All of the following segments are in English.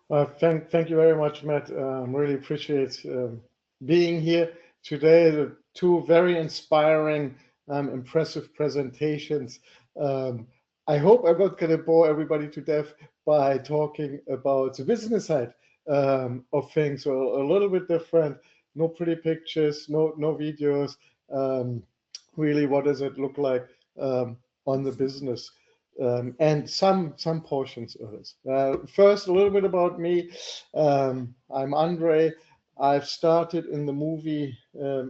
Thank you very much, Matt. Really appreciate being here today. The two very inspiring, impressive presentations. Um, I hope I'm not going to bore everybody to death by talking about the business side of things. So a little bit different. No pretty pictures, no videos. Um, really, what does it look like on the business? And some portions of it. First, a little bit about me. I'm André. I've started in the movie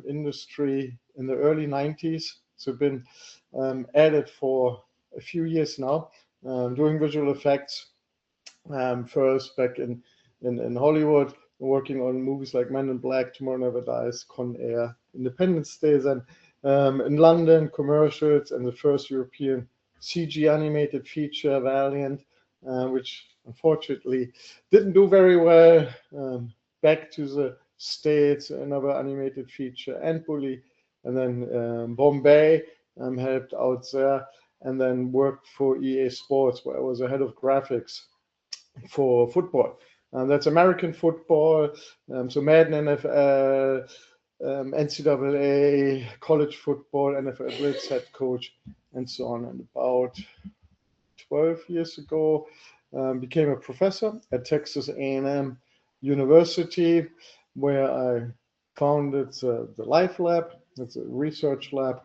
industry in the early 90s, so been at it for a few years now, doing visual effects. First back in Hollywood, working on movies like Men in Black, Tomorrow Never Dies, Con Air, Independence Day, and in London, commercials, and the first European CG animated feature, Valiant, which unfortunately didn't do very well. Back to the States, another animated feature, and Bully, and then Bombay, helped out there, and then worked for EA Sports, where I was the head of graphics for football. That's American football, so Madden, NFL, NCAA, college football, NFL Blitz head coach, and so on. And about 12 years ago, became a professor at Texas A&M University, where I founded the Life Lab. It's a research lab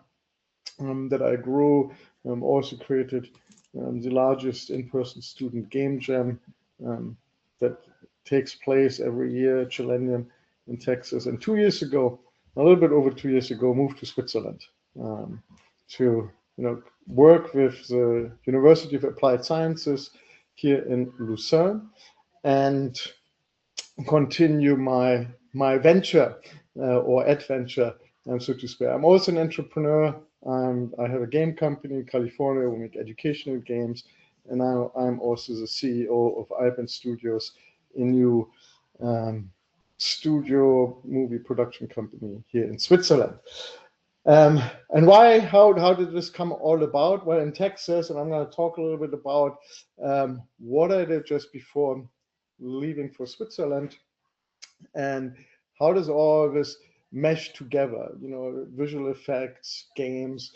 that I grew. Also created the largest in-person student game jam that takes place every year, Chillennium in Texas. And 2 years ago, a little bit over 2 years ago, moved to Switzerland to work with the University of Applied Sciences here in Lucerne and continue my venture or adventure, so to speak. I'm also an entrepreneur. I have a game company in California. We make educational games, and now I'm also the CEO of ICE.ART Studios, a new studio movie production company here in Switzerland. And why? How did this come all about? Well, in Texas, and I'm going to talk a little bit about what I did just before leaving for Switzerland, and how does all this mesh together? Visual effects, games.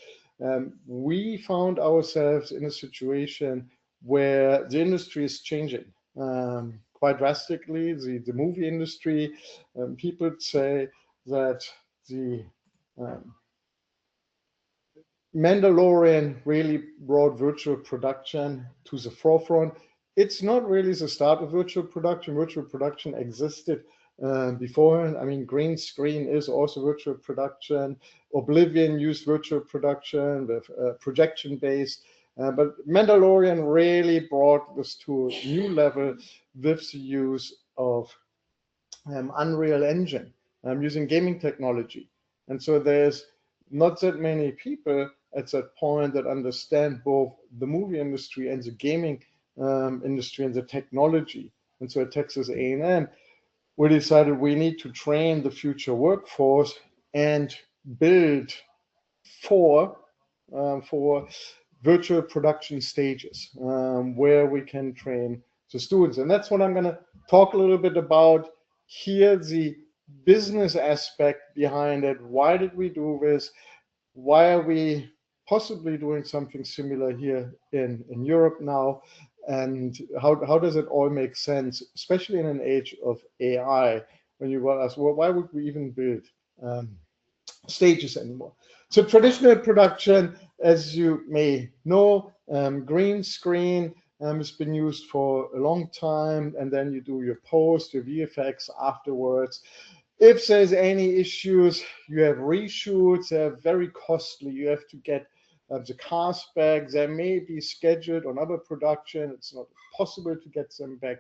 We found ourselves in a situation where the industry is changing quite drastically. The movie industry, people say that the Mandalorian really brought virtual production to the forefront. It's not really the start of virtual production. Virtual production existed beforehand. I mean, green screen is also virtual production. Oblivion used virtual production with projection based. But Mandalorian really brought this to a new level with the use of Unreal Engine, using gaming technology. And so there's not that many people at that point that understand both the movie industry and the gaming industry and the technology. And so at Texas A&M, we decided we need to train the future workforce and build for virtual production stages where we can train the students. And that's what I'm going to talk a little bit about here, the business aspect behind it. Why did we do this? Why are we possibly doing something similar here in Europe now? And how does it all make sense, especially in an age of AI, when you ask, well, why would we even build stages anymore? So traditional production, as you may know, green screen has been used for a long time, and then you do your post, your VFX afterwards. If there's any issues, you have reshoots. They're very costly. You have to get the cast back. They may be scheduled on other production. It's not possible to get them back,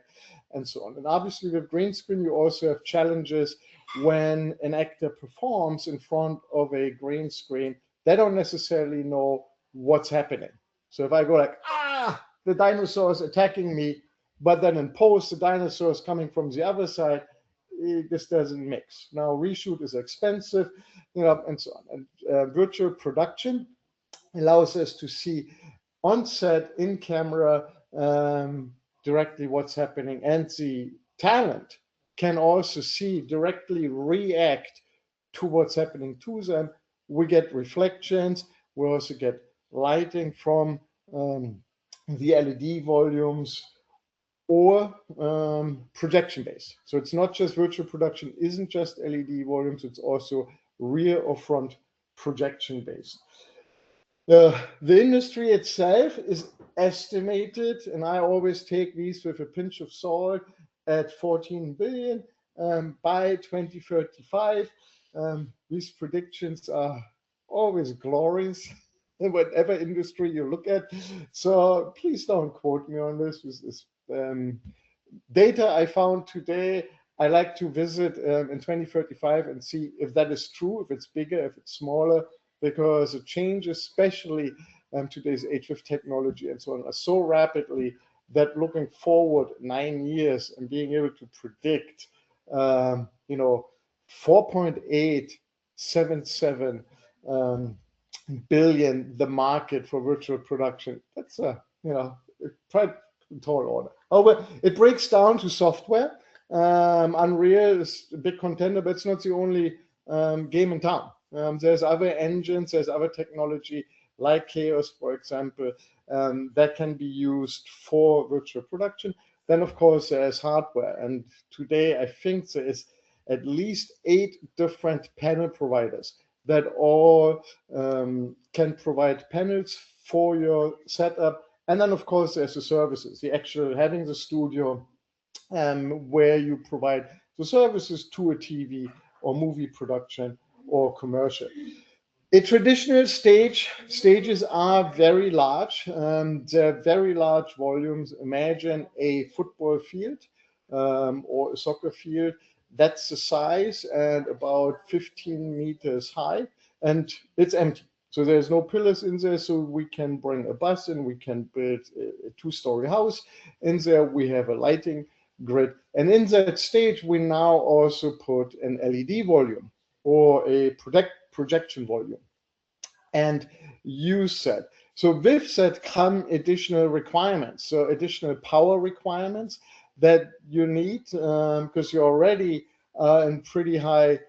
and so on. And obviously with green screen, you also have challenges when an actor performs in front of a green screen. They don't necessarily know what's happening. So if I go like, the dinosaur is attacking me, but then in post, the dinosaur is coming from the other side, this doesn't mix. Now, reshoot is expensive, and so on. And virtual production allows us to see on set, in camera, directly what's happening, and the talent can also see, directly react to what's happening to them. We get reflections, we also get lighting from the LED volumes, or projection based. So it's not just virtual production, isn't just LED volumes, it's also rear or front projection based. The industry itself is estimated, and I always take these with a pinch of salt, at 14 billion by 2035. These predictions are always glorious in whatever industry you look at. So please don't quote me on this. This is data I found today. I like to visit in 2035 and see if that is true, if it's bigger, if it's smaller, because it changes, especially today's age of technology and so on, so rapidly that looking forward 9 years and being able to predict, 4.877 billion, the market for virtual production. That's a, quite tall order. However, it breaks down to software. Unreal is a big contender, but it's not the only game in town. There's other engines, there's other technology like Chaos, for example, that can be used for virtual production. Then, of course, there's hardware. And today, I think there is at least 8 different panel providers that all can provide panels for your setup. And then, of course, there's the services, the actual having the studio where you provide the services to a TV or movie production or commercial. A traditional stages are very large. They're very large volumes. Imagine a football field or a soccer field. That's the size and about 15 meters high, and it's empty. So there's no pillars in there, so we can bring a bus in, we can build a 2-story house in there. We have a lighting grid. And in that stage, we now also put an LED volume or a projection volume and use that. So with that come additional requirements, so additional power requirements that you need because you're already in pretty high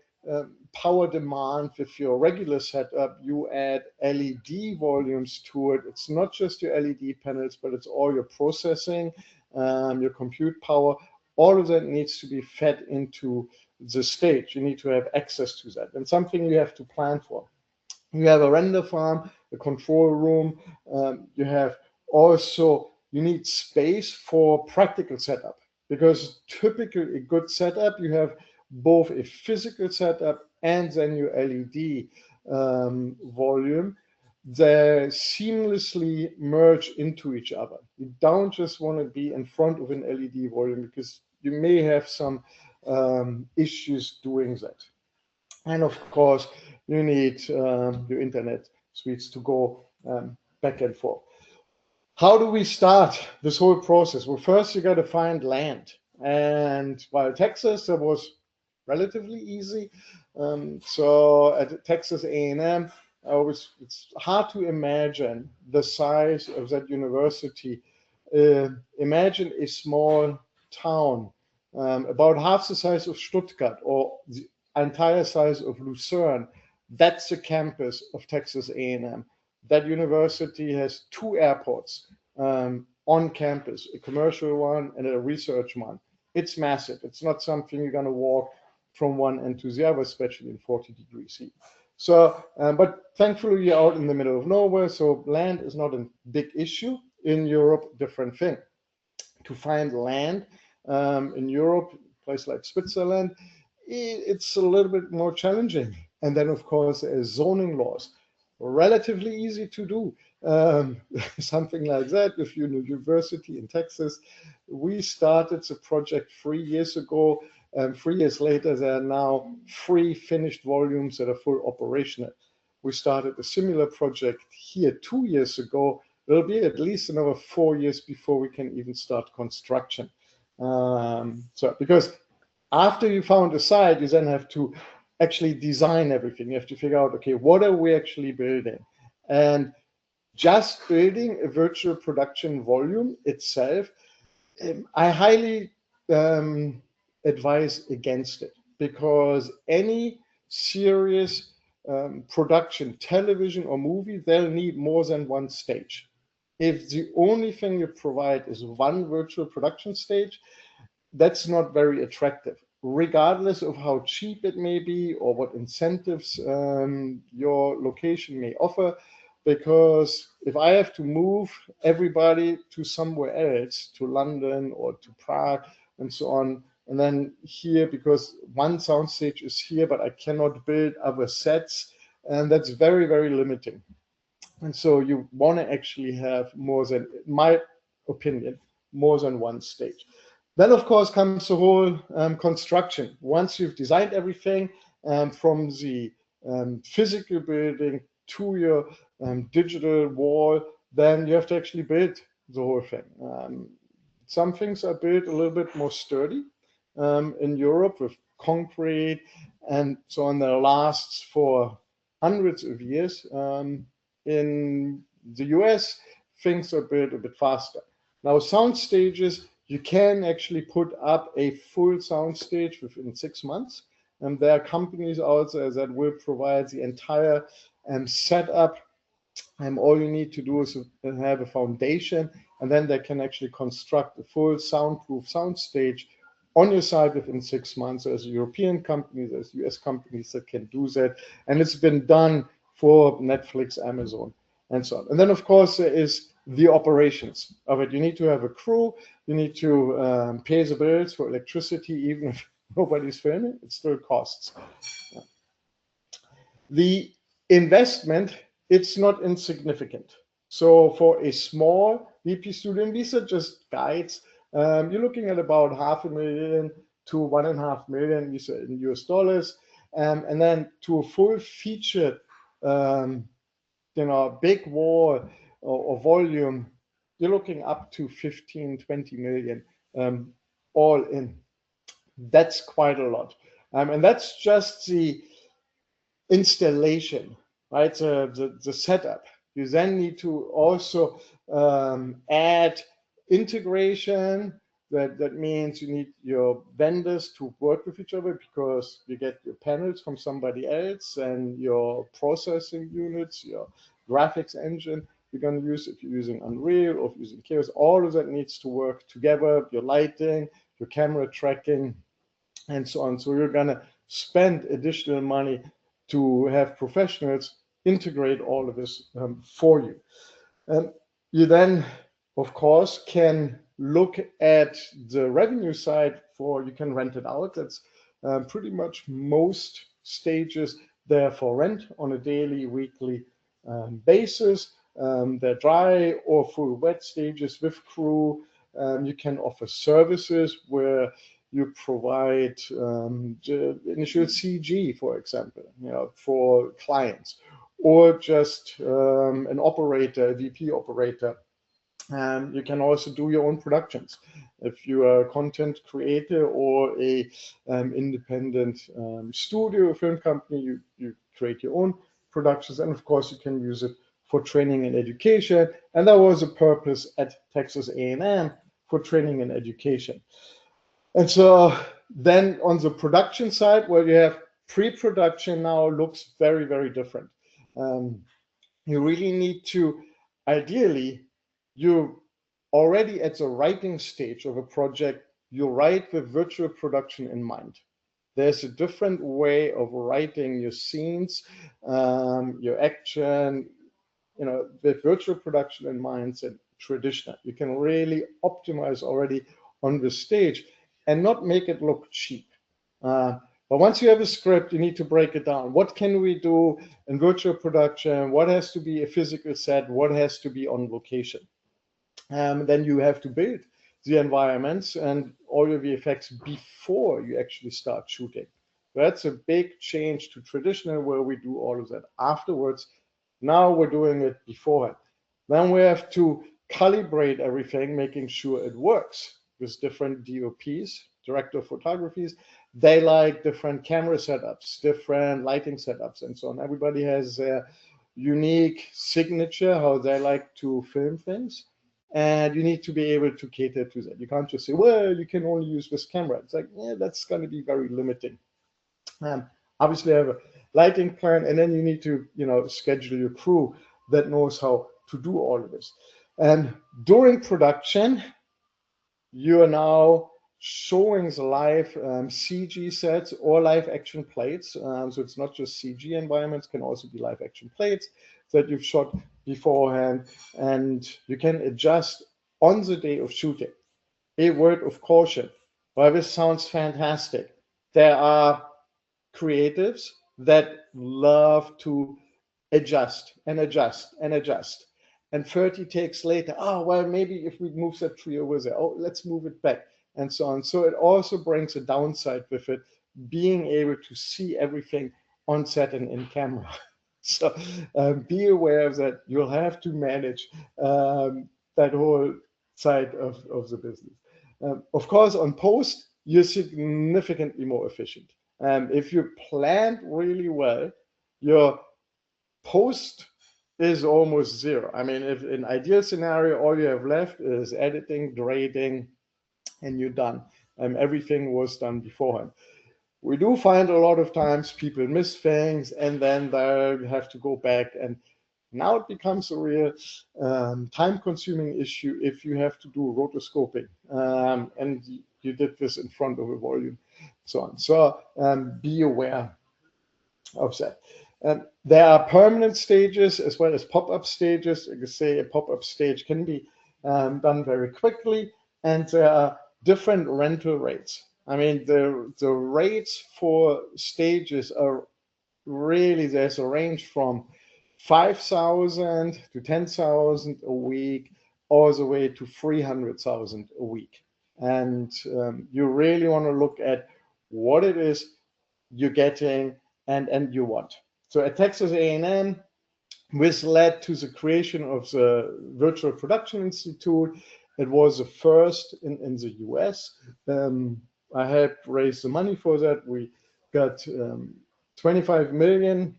power demand with your regular setup. You add LED volumes to it. It's not just your LED panels, but it's all your processing, your compute power. All of that needs to be fed into the stage. You need to have access to that, and something you have to plan for. You have a render farm, a control room. You need space for practical setup, because typically a good setup, you have both a physical setup and then your LED volume. They seamlessly merge into each other. You don't just want to be in front of an LED volume, because you may have some issues doing that. And of course, you need your internet suites to go back and forth. How do we start this whole process? Well, first you got to find land. And while Texas, that was relatively easy. So at Texas A&M, it's hard to imagine the size of that university. Imagine a small town, about half the size of Stuttgart or the entire size of Lucerne. That's the campus of Texas A&M. That university has 2 airports on campus, a commercial one and a research one. It's massive. It's not something you're going to walk from one end to the other, especially in 40 degrees C. So, but thankfully you're out in the middle of nowhere, so land is not a big issue. In Europe, different thing. To find land in Europe, a place like Switzerland, it's a little bit more challenging. And then, of course, there's zoning laws. Relatively easy to do. Something like that with university in Texas. We started the project 3 years ago. 3 years later, there are now 3 finished volumes that are full operational. We started a similar project here 2 years ago. It'll be at least another 4 years before we can even start construction. Because after you found a site, you then have to actually design everything. You have to figure out, okay, what are we actually building? And just building a virtual production volume itself, I highly advise against it, because any serious production, television or movie, they'll need more than one stage. If the only thing you provide is one virtual production stage, that's not very attractive, regardless of how cheap it may be or what incentives your location may offer. Because if I have to move everybody to somewhere else, to London or to Prague and so on, and then here, because one soundstage is here, but I cannot build other sets, and that's very, very limiting. And so you want to actually have more than, in my opinion, more than one stage. Then, of course, comes the whole construction. Once you've designed everything, from the physical building to your digital wall, then you have to actually build the whole thing. Some things are built a little bit more sturdy in Europe with concrete and so on, that lasts for hundreds of years. In the US, things are built a bit faster. Now, sound stages, you can actually put up a full sound stage within 6 months. And there are companies out there that will provide the entire setup. And all you need to do is have a foundation, and then they can actually construct a full soundproof sound stage on your side within 6 months. There's European companies, there's US companies that can do that. And it's been done for Netflix, Amazon, and so on. And then, of course, there is the operations of it. You need to have a crew. You need to pay the bills for electricity, even if nobody's filming, it still costs. The investment, it's not insignificant. So for a small VP student, these are just guides. You're looking at about $500,000 to $1.5 million in US dollars. And then to a full featured, big wall or volume, you're looking up to 15, 20 million all in. That's quite a lot. And that's just the installation, right? The setup. You then need to also add integration. That means you need your vendors to work with each other, because you get your panels from somebody else, and your processing units, your graphics engine you're going to use, if you're using Unreal or if you're using Chaos, all of that needs to work together, your lighting, your camera tracking, and so on. So you're going to spend additional money to have professionals integrate all of this for you. You then, of course, can look at the revenue side for, you can rent it out. That's pretty much most stages there for rent on a daily, weekly basis. They're dry or full wet stages with crew. You can offer services where you provide the initial CG, for example, for clients, or just an operator, a VP operator. You can also do your own productions. If you are a content creator or a independent studio, film company, you create your own productions. And of course, you can use it for training and education. And that was a purpose at Texas A&M for training and education. And so then on the production side, where you have pre-production now looks very, very different. You really need to, ideally, you already at the writing stage of a project, you write with virtual production in mind. There's a different way of writing your scenes, your action, with virtual production in mind than traditional. You can really optimize already on the stage and not make it look cheap. But once you have a script, you need to break it down. What can we do in virtual production? What has to be a physical set? What has to be on location? Then you have to build the environments and all your VFX before you actually start shooting. That's a big change to traditional, where we do all of that afterwards. Now we're doing it beforehand. Then we have to calibrate everything, making sure it works with different DOPs, director of photographies. They like different camera setups, different lighting setups, and so on. Everybody has their unique signature, how they like to film things. and you need to be able to cater to that. You can't just say, well, you can only use this camera. It's like, yeah, that's going to be very limiting. Obviously, I have a lighting plan, and then you need to, schedule your crew that knows how to do all of this. And during production, you are now showing the live CG sets or live action plates. So it's not just CG environments, can also be live action plates that you've shot beforehand, and you can adjust on the day of shooting. A word of caution, while this sounds fantastic, there are creatives that love to adjust and adjust and adjust. And 30 takes later, oh, well, maybe if we move that tree over there, oh, let's move it back, and so on. So it also brings a downside with it, being able to see everything on set and in camera. So be aware of that. You'll have to manage that whole side of the business. Of course, on post, you're significantly more efficient. If you planned really well, your post is almost zero. I mean, if in ideal scenario, all you have left is editing, grading, and you're done. Everything was done beforehand. We do find a lot of times people miss things, and then they have to go back, and now it becomes a real time-consuming issue if you have to do rotoscoping, and you did this in front of a volume, so on. So be aware of that. There are permanent stages as well as pop-up stages. You can say a pop-up stage can be done very quickly, and there are different rental rates. I mean, the rates for stages are really, there's a range from 5,000 to 10,000 a week, all the way to 300,000 a week. And you really want to look at what it is you're getting and you want. So at Texas A&M, this led to the creation of the Virtual Production Institute. It was the first in the US. I helped raise the money for that. We got 25 million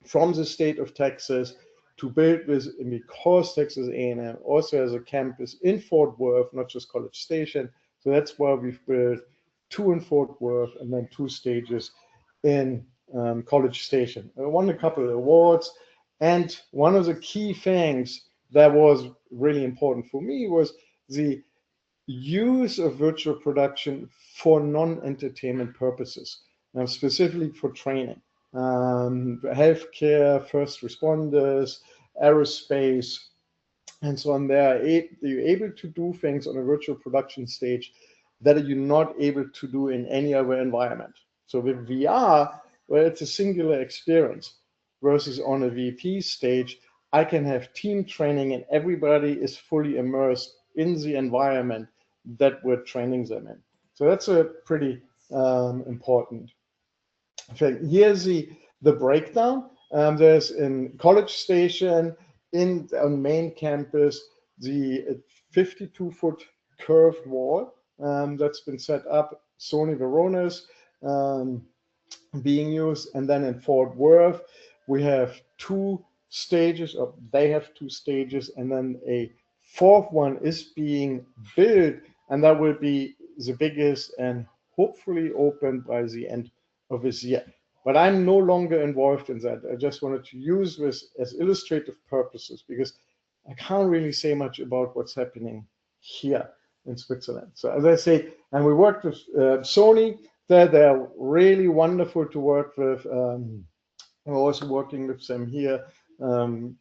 from the state of Texas to build this, because Texas A&M also has a campus in Fort Worth, not just College Station. So that's why we've built 2 in Fort Worth and then 2 stages in College Station. I won a couple of awards, and one of the key things that was really important for me was the use of virtual production for non-entertainment purposes, now specifically for training, healthcare, first responders, aerospace, and so on. You're able to do things on a virtual production stage that you're not able to do in any other environment. So with VR, well, it's a singular experience, versus on a VP stage, I can have team training and everybody is fully immersed in the environment that we're training them in. So that's a pretty important thing. Here's the breakdown. There's in College Station, on main campus, the 52-foot curved wall that's been set up, Sony Veronas being used. And then in Fort Worth, we have 2 stages, or they have 2 stages, and then a 4th one is being built, and that will be the biggest and hopefully opened by the end of this year. But I'm no longer involved in that. I just wanted to use this as illustrative purposes, because I can't really say much about what's happening here in Switzerland. So as I say, and we worked with Sony. They're really wonderful to work with. We're also working with them here.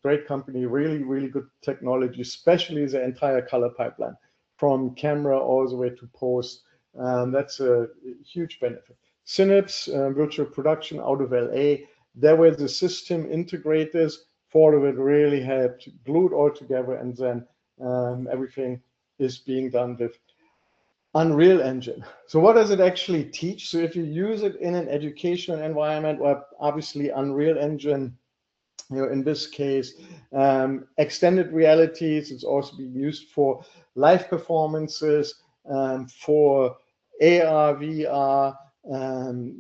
Great company, really, really good technology, especially the entire color pipeline from camera all the way to post. That's a huge benefit. Synapse Virtual Production out of LA, there were the system integrators. For of it really helped glue it all together, and then everything is being done with Unreal Engine. So what does it actually teach? So if you use it in an educational environment, well, obviously Unreal Engine, in this case, extended realities, it's also being used for live performances, for AR, VR,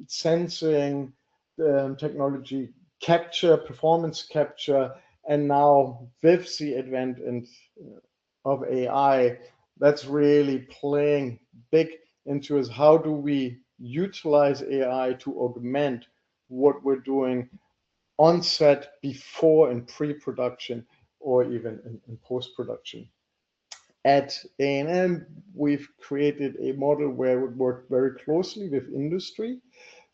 sensing technology, capture, performance capture, and now with the advent and of AI that's really playing big into is how do we utilize AI to augment what we're doing on set, before in pre-production, or even in post-production. At A&M, we've created a model where we work very closely with industry.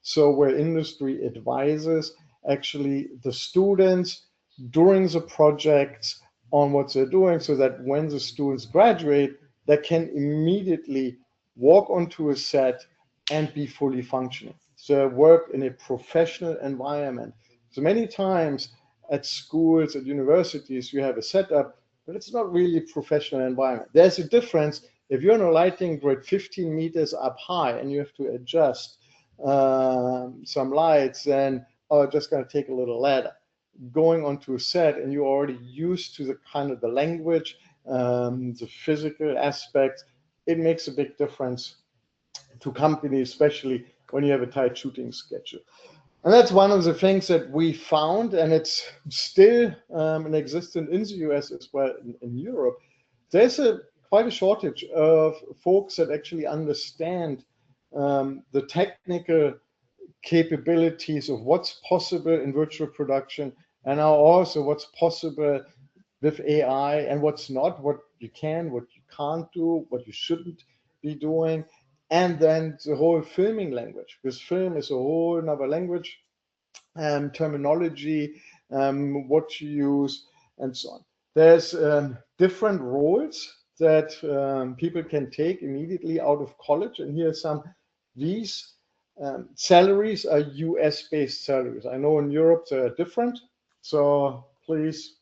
So where industry advises actually the students during the projects on what they're doing, so that when the students graduate, they can immediately walk onto a set and be fully functioning. So work in a professional environment. So many times at schools, at universities, you have a setup, but it's not really a professional environment. There's a difference if you're in a lighting grid 15 meters up high and you have to adjust some lights, then just going to take a little ladder. Going onto a set and you're already used to the kind of the language, the physical aspects, it makes a big difference to companies, especially when you have a tight shooting schedule. And that's one of the things that we found, and it's still in existence in the US as well in Europe. There's quite a shortage of folks that actually understand the technical capabilities of what's possible in virtual production, and now also what's possible with AI and what's not, what you can, what you can't do, what you shouldn't be doing. And then the whole filming language, because film is a whole another language, terminology, what you use, and so on. There's different roles that people can take immediately out of college, and here are some. These salaries are US-based salaries. I know in Europe they're different, so please,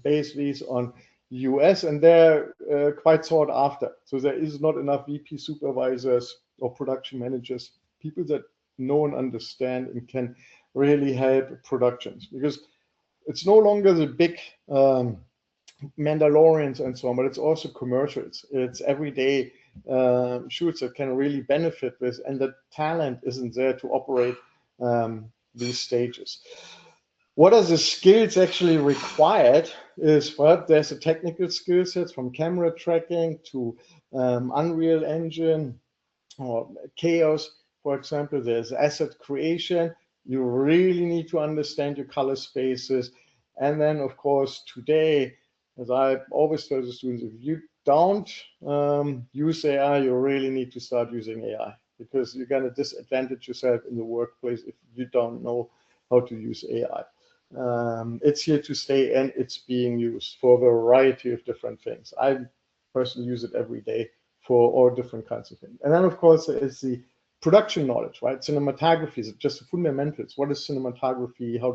base these on US, and they're quite sought after. So there is not enough VP supervisors or production managers, people that know and understand and can really help productions, because it's no longer the big Mandalorians and so on, but it's also commercials. It's everyday shoots that can really benefit with, and the talent isn't there to operate these stages. What are the skills actually required is, well, there's a technical skill set from camera tracking to Unreal Engine or Chaos, for example. There's asset creation. You really need to understand your color spaces. And then, of course, today, as I always tell the students, if you don't use AI, you really need to start using AI, because you're going to disadvantage yourself in the workplace if you don't know how to use AI. It's here to stay, and it's being used for a variety of different things. I personally use it every day for all different kinds of things. And then, of course, there is the production knowledge, right? Cinematography is just the fundamentals. What is cinematography? How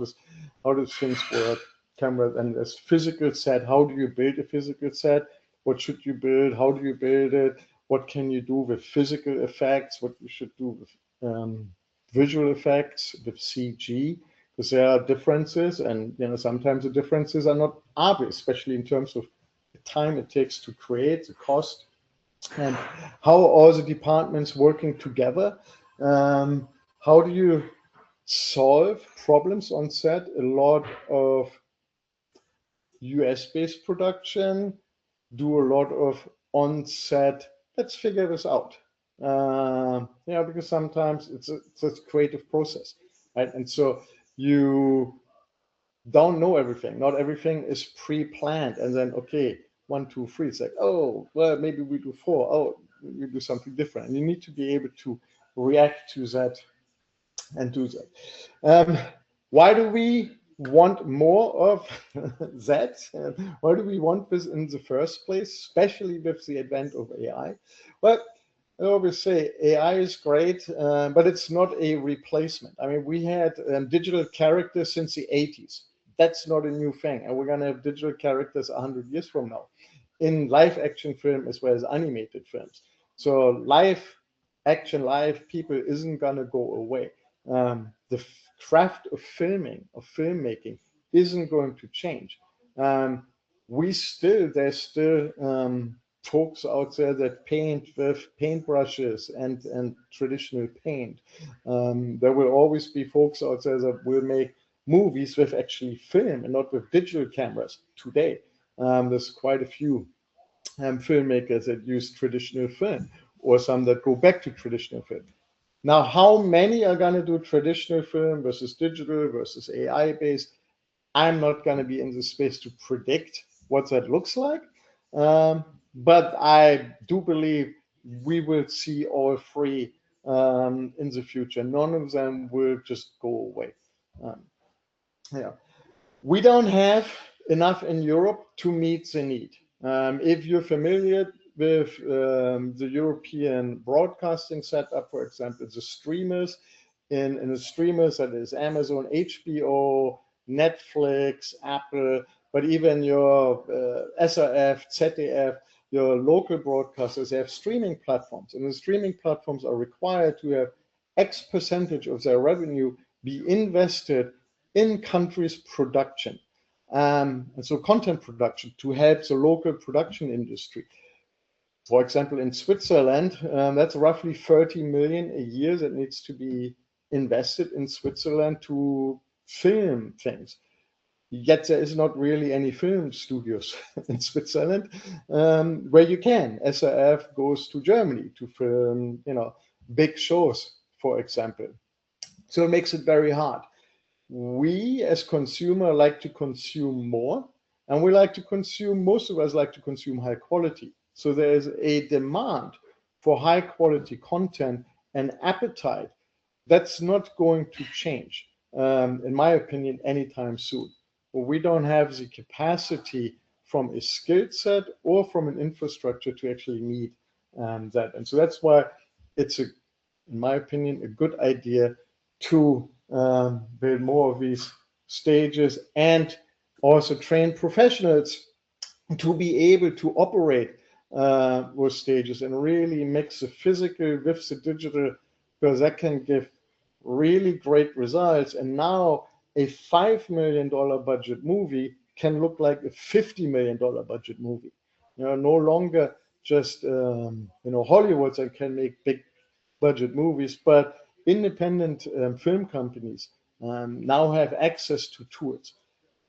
does things work? Camera, and there's physical set. How do you build a physical set? What should you build? How do you build it? What can you do with physical effects? What you should do with visual effects, with CG? Because there are differences, and sometimes the differences are not obvious, especially in terms of the time it takes to create, the cost, and how all the departments working together. How do you solve problems on set? A lot of US-based production do a lot of on-set, let's figure this out. Because sometimes it's a creative process, right? And so you don't know everything. Not everything is pre-planned. And then, okay, 1, 2, 3. It's like, oh, well, maybe we do 4. Oh, we do something different. And you need to be able to react to that and do that. Why do we want more of that? Why do we want this in the first place, especially with the advent of AI? Well, I always say AI is great, but it's not a replacement. I mean, we had digital characters since the 80s. That's not a new thing. And we're going to have digital characters 100 years from now in live action film as well as animated films. So live action, live people isn't going to go away. The craft of filmmaking isn't going to change. There's still folks out there that paint with paintbrushes and traditional paint. There will always be folks out there that will make movies with actually film and not with digital cameras today. There's quite a few filmmakers that use traditional film, or some that go back to traditional film. Now, how many are going to do traditional film versus digital versus AI based? I'm not going to be in the space to predict what that looks like. But I do believe we will see all three in the future. None of them will just go away. Um, yeah. We don't have enough in Europe to meet the need. If you're familiar with the European broadcasting setup, for example, the streamers, in the streamers that is Amazon, HBO, Netflix, Apple, but even your SRF, ZDF, your local broadcasters, they have streaming platforms, and the streaming platforms are required to have X percentage of their revenue be invested in countries' production. And so content production to help the local production industry. For example, in Switzerland, that's roughly 30 million a year that needs to be invested in Switzerland to film things. Yet there is not really any film studios in Switzerland where you can. SRF goes to Germany to film, big shows, for example. So it makes it very hard. We as consumer like to consume more, and we like to consume, most of us like to consume high quality. So there is a demand for high quality content and appetite that's not going to change, in my opinion, anytime soon. But we don't have the capacity from a skill set or from an infrastructure to actually meet that. And so that's why it's, in my opinion, a good idea to build more of these stages and also train professionals to be able to operate those stages and really mix the physical with the digital, because that can give really great results. And now a $5 million budget movie can look like a $50 million budget movie. No longer just Hollywood that can make big budget movies, but independent film companies now have access to tools.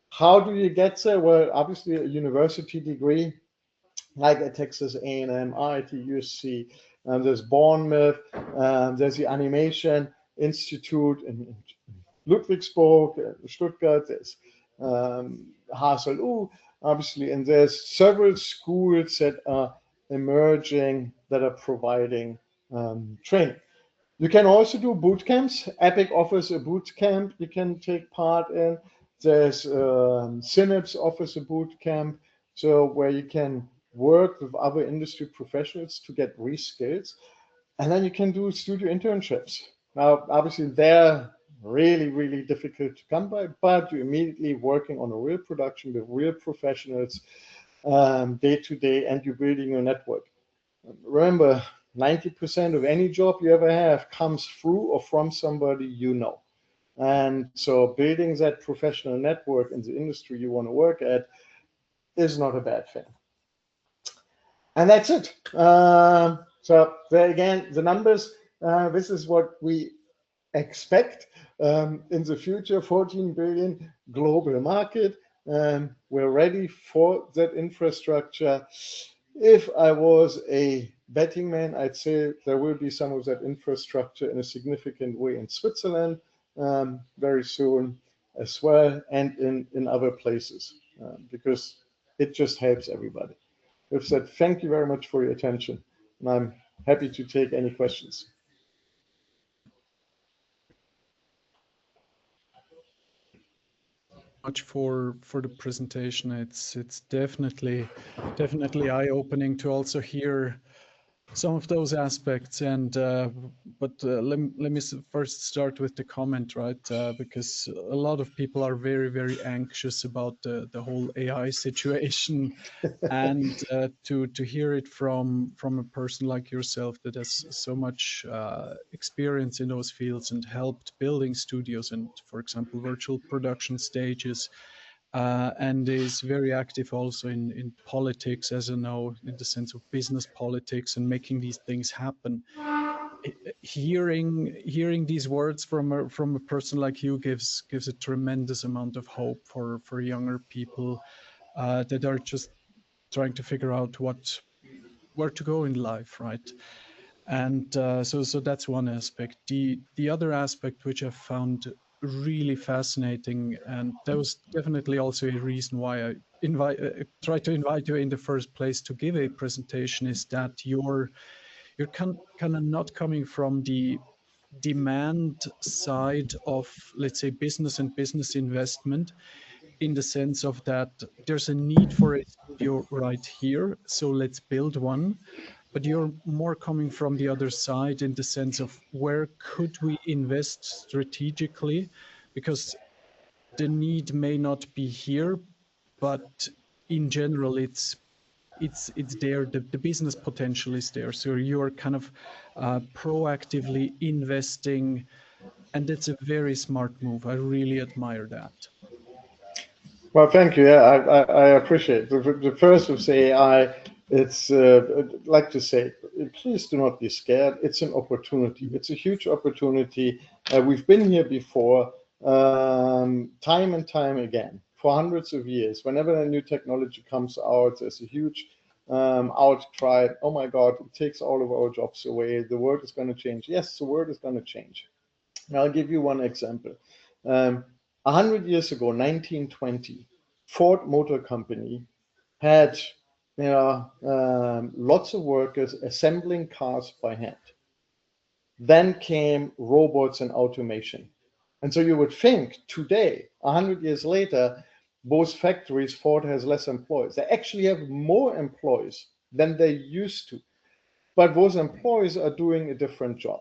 How do you get there? Well, obviously a university degree, like at Texas A&M, RIT, USC. There's Bournemouth. There's the Animation Institute in Ludwigsburg, Stuttgart. There's HSLU, obviously, and there's several schools that are emerging that are providing training. You can also do boot camps. Epic offers a boot camp you can take part in. There's Synapse offers a boot camp, so where you can work with other industry professionals to get reskills, and then you can do studio internships. Now, obviously, they're really, really difficult to come by, but you're immediately working on a real production with real professionals day to day, and you're building your network. Remember, 90% of any job you ever have comes through or from somebody you know. And so building that professional network in the industry you want to work at is not a bad thing. And that's it. So there again, the numbers, this is what we expect in the future, 14 billion global market. We're ready for that infrastructure. If I was a betting man, I'd say there will be some of that infrastructure in a significant way in Switzerland very soon as well, and in other places, because it just helps everybody. With that, thank you very much for your attention, and I'm happy to take any questions. Much for the presentation. It's definitely eye-opening to also hear some of those aspects. And but let me first start with the comment, right? Because a lot of people are very anxious about the whole AI situation, and to hear it from a person like yourself that has so much experience in those fields and helped building studios and, for example, virtual production stages, and is very active also in politics, as you know, in the sense of business politics and making these things happen. Hearing these words from a person like you gives a tremendous amount of hope for younger people that are just trying to figure out where to go in life, right? And so that's one aspect. The other aspect which I found really fascinating, and that was definitely also a reason why I tried to invite you in the first place to give a presentation, is that you're kind of not coming from the demand side of, let's say, business and business investment, in the sense of that there's a need for a studio right here, so let's build one. But you're more coming from the other side in the sense of where could we invest strategically, because the need may not be here, but in general it's there. The business potential is there, so you're kind of proactively investing, and it's a very smart move. I really admire that. Well, thank you. Yeah, I appreciate it. The first of say AI, it's I'd like to say, please do not be scared. It's an opportunity. It's a huge opportunity. We've been here before, time and time again, for hundreds of years. Whenever a new technology comes out, there's a huge outcry. Oh my God, it takes all of our jobs away. The world is going to change. Yes, the world is going to change. And I'll give you one example. 100 years ago, 1920, Ford Motor Company had lots of workers assembling cars by hand. Then came robots and automation. And so you would think today, 100 years later, both factories, Ford has less employees. They actually have more employees than they used to. But those employees are doing a different job.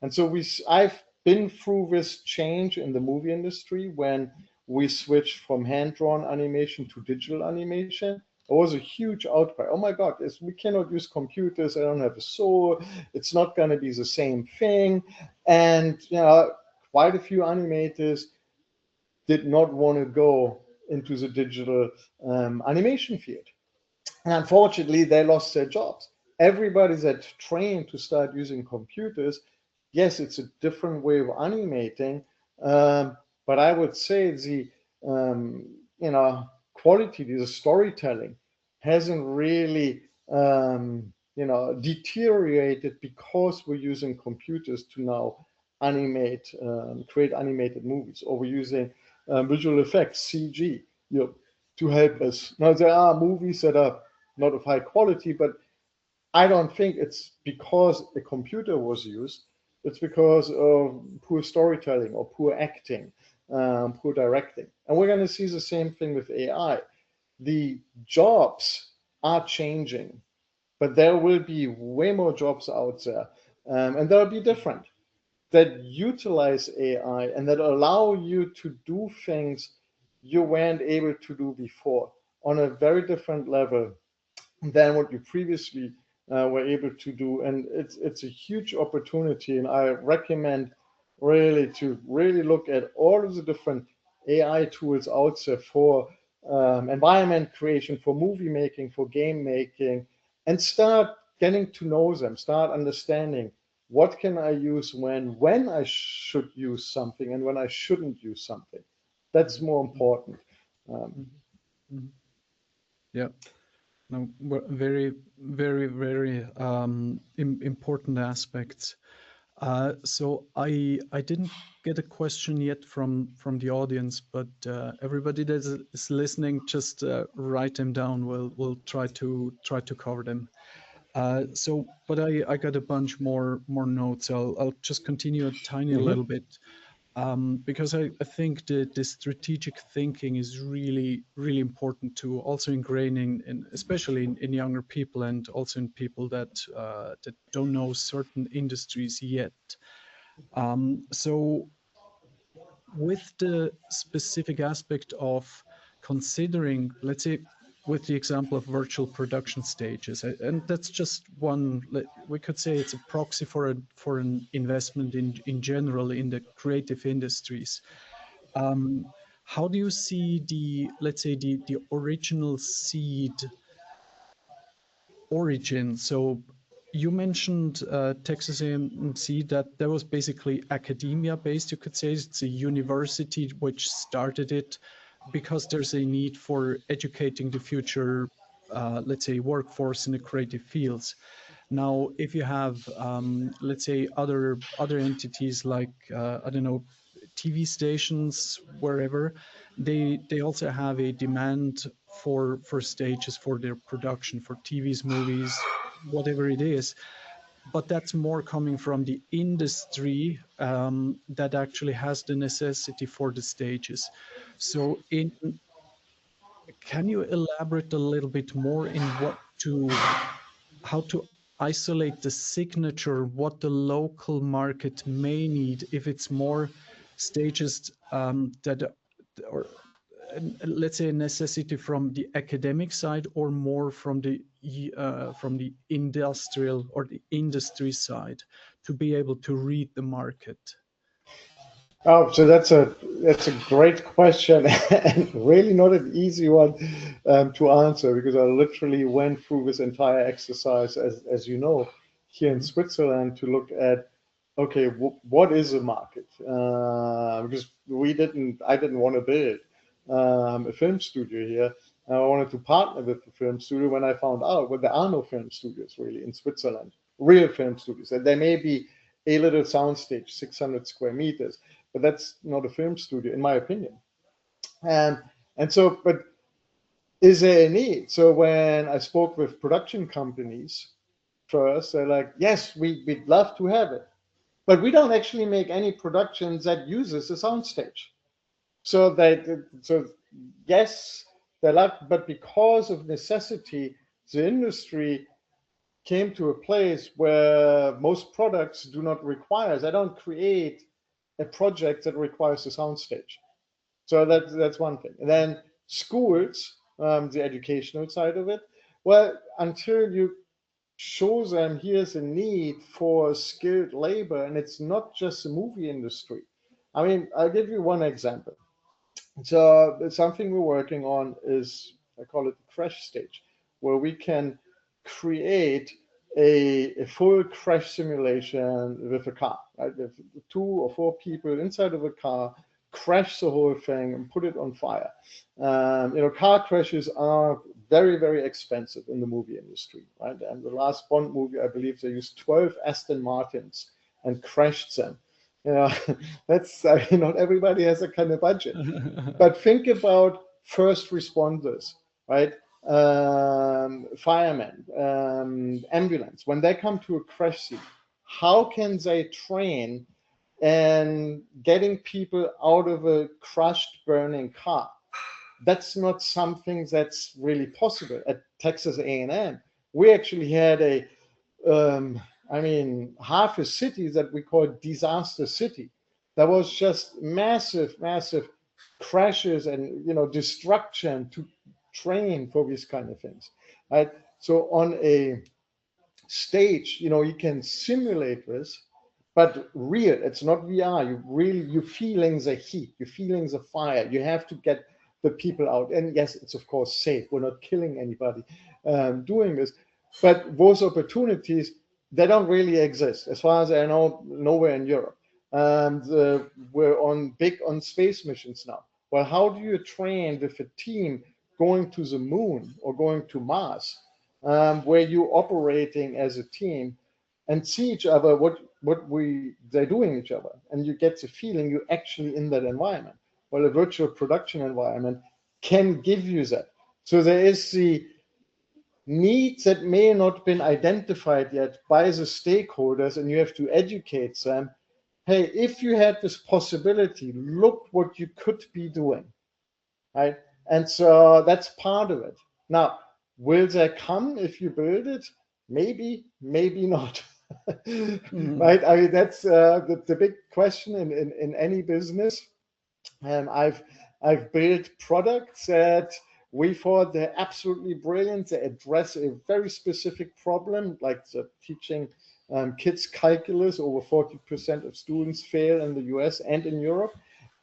And so I've been through this change in the movie industry when we switched from hand-drawn animation to digital animation. It was a huge outcry. Oh my God, we cannot use computers. I don't have a soul. It's not going to be the same thing. And quite a few animators did not want to go into the digital animation field. And unfortunately, they lost their jobs. Everybody that trained to start using computers, yes, it's a different way of animating, but I would say the quality, the storytelling, hasn't really deteriorated because we're using computers to now animate, create animated movies, or we're using visual effects, CG, to help us. Now there are movies that are not of high quality, but I don't think it's because a computer was used. It's because of poor storytelling or poor acting, poor directing. And we're going to see the same thing with AI. The jobs are changing, but there will be way more jobs out there, and they'll be different, that utilize AI and that allow you to do things you weren't able to do before on a very different level than what you previously were able to do. And it's a huge opportunity. And I recommend really to really look at all of the different AI tools out there for environment creation, for movie making, for game making, and start getting to know them, start understanding what can I use when I should use something and when I shouldn't use something. That's more important. Mhm. Yeah. No, very, very, very important aspects. So I didn't get a question yet from the audience, but everybody that is listening, just write them down. We'll try to cover them. But I got a bunch more notes. I'll just continue a tiny little bit. Because I think the strategic thinking is really, really important to also ingraining, especially in younger people, and also in people that don't know certain industries yet. So with the specific aspect of considering, let's say, with the example of virtual production stages, and that's just one, we could say it's a proxy for an investment in general in the creative industries. How do you see let's say the original seed origin? So you mentioned Texas A&M, that was basically academia based. You could say it's a university which started it. because there's a need for educating the future, let's say, workforce in the creative fields. Now, if you have, let's say, other entities like I don't know, TV stations, wherever, they also have a demand for stages for their production, for TVs, movies, whatever it is. But that's more coming from the industry that actually has the necessity for the stages. So, can you elaborate a little bit more in how to isolate the signature, what the local market may need, if it's more stages that or let's say a necessity from the academic side, or more from the industrial or the industry side, to be able to read the market? Oh, so that's a great question and really not an easy one to answer, because I literally went through this entire exercise, as you know, here in Mhm. Switzerland, to look at, okay, what is a market? Because I didn't want to build a film studio here. I wanted to partner with the film studio when I found out, well, there are no film studios really in Switzerland, real film studios. And there may be a little soundstage, 600 square meters, but that's not a film studio, in my opinion. And but is there a need? So when I spoke with production companies first, they're like, yes, we'd love to have it, but we don't actually make any productions that uses a soundstage. So yes, they love, but because of necessity, the industry came to a place where most products do not require. They don't create a project that requires a soundstage. So that's one thing. And then schools, the educational side of it. Well, until you show them here's a need for skilled labor, and it's not just the movie industry. I mean, I'll give you one example. So something we're working on is, I call it the crash stage, where we can create a full crash simulation with a car, right? With 2 or 4 people inside of a car, crash the whole thing and put it on fire. Car crashes are very, very expensive in the movie industry, right? And the last Bond movie, I believe they used 12 Aston Martins and crashed them. You know, I mean, not everybody has that kind of budget. But think about first responders, right? Firemen, ambulance. When they come to a crash scene, how can they train and getting people out of a crushed, burning car? That's not something that's really possible. At Texas A&M, we actually had um, half a city that we call disaster city. That was just massive, massive crashes and destruction to train for these kind of things, right? So on a stage, you can simulate this, but real. It's not VR. You're feeling the heat, you're feeling the fire. You have to get the people out, and yes, it's of course safe. We're not killing anybody doing this, but those opportunities, they don't really exist, as far as I know, nowhere in Europe. And we're big on space missions now. Well, how do you train with a team going to the moon or going to Mars, where you're operating as a team and see each other, they're doing each other, and you get the feeling you're actually in that environment? Well, a virtual production environment can give you that. So there is the needs that may not have been identified yet by the stakeholders, and you have to educate them. Hey, if you had this possibility, look what you could be doing, right? And so that's part of it. Now, will they come if you build it? Maybe, maybe not. Right? I mean, that's the big question in any business. I've built products that we thought they're absolutely brilliant. They address a very specific problem, like the teaching kids calculus. Over 40% of students fail in the US and in Europe.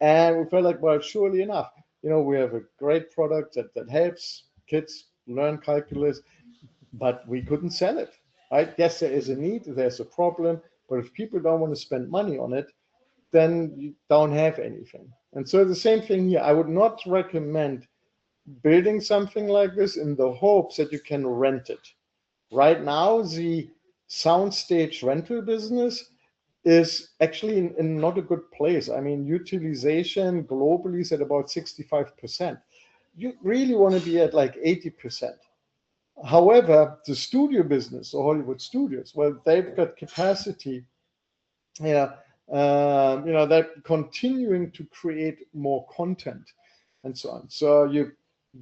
And we felt like, well, surely enough, we have a great product that helps kids learn calculus, but we couldn't sell it, right? Yes, there is a need, there's a problem, but if people don't want to spend money on it, then you don't have anything. And so the same thing here. I would not recommend building something like this in the hopes that you can rent it. Right now, the soundstage rental business is actually in not a good place. I mean, utilization globally is at about 65%. You really want to be at like 80%. However, the studio business, the Hollywood studios, well, they've got capacity. Yeah, they're continuing to create more content and so on. So you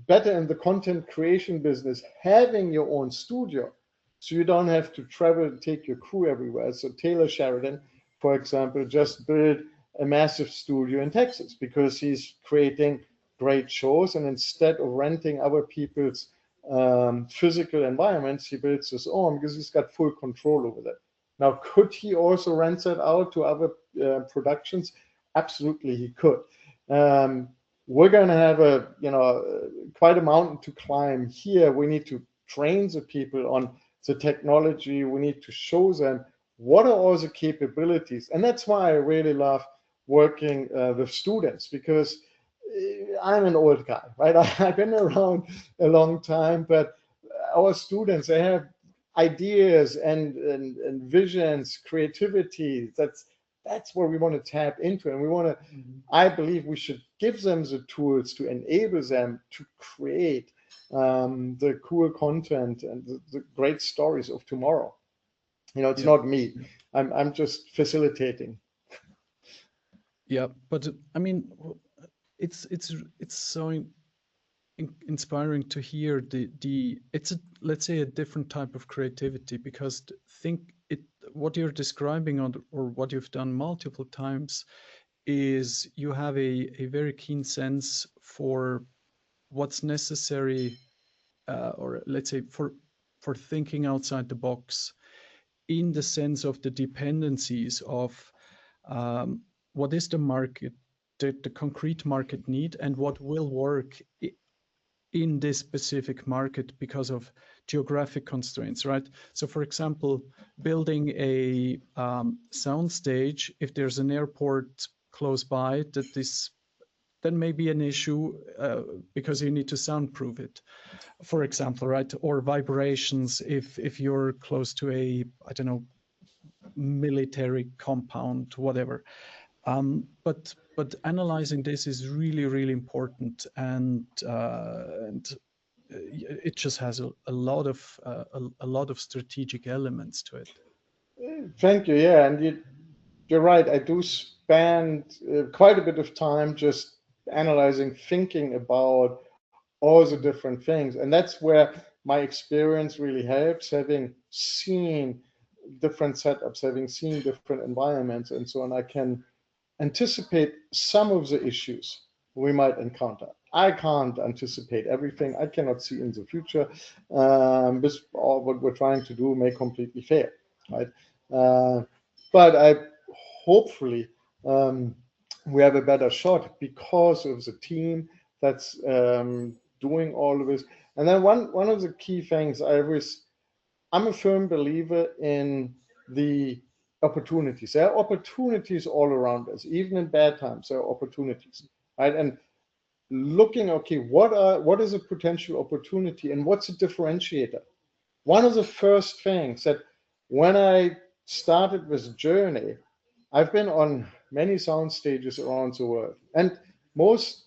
better in the content creation business having your own studio, so you don't have to travel and take your crew everywhere. So Taylor Sheridan, for example, just built a massive studio in Texas because he's creating great shows, and instead of renting other people's physical environments, he builds his own because he's got full control over that. Now, could he also rent that out to other productions? Absolutely, he could. We're going to have quite a mountain to climb here. We need to train the people on the technology. We need to show them what are all the capabilities. And that's why I really love working with students, because I'm an old guy, right? I've been around a long time, but our students, they have ideas and visions, creativity. That's where we want to tap into, and we want to. I believe we should give them the tools to enable them to create the cool content and the great stories of tomorrow. It's not me. I'm just facilitating. Yeah, but I mean, it's so inspiring to hear it's let's say a different type of creativity, because what you're describing or what you've done multiple times is you have a very keen sense for what's necessary, or let's say for thinking outside the box, in the sense of the dependencies of what is the market, the concrete market need, and what will work in this specific market because of geographic constraints, right? So, for example, building a sound stage, if there's an airport close by, then may be an issue because you need to soundproof it, for example, right? Or vibrations if you're close to a, I don't know, military compound, whatever. But analyzing this is really, really important, and it just has a lot of strategic elements to it. Thank you. Yeah, and you're right. I do spend quite a bit of time just analyzing, thinking about all the different things, and that's where my experience really helps, having seen different setups, having seen different environments, and so on. I can anticipate some of the issues we might encounter. I can't anticipate everything. I cannot see in the future. This all what we're trying to do may completely fail, right? But I hopefully we have a better shot because of the team that's doing all of this. And then one of the key things I'm a firm believer in the opportunities. There are opportunities all around us, even in bad times. There are opportunities, right? And looking, okay, what is a potential opportunity, and what's a differentiator? One of the first things that when I started this journey, I've been on many sound stages around the world, and most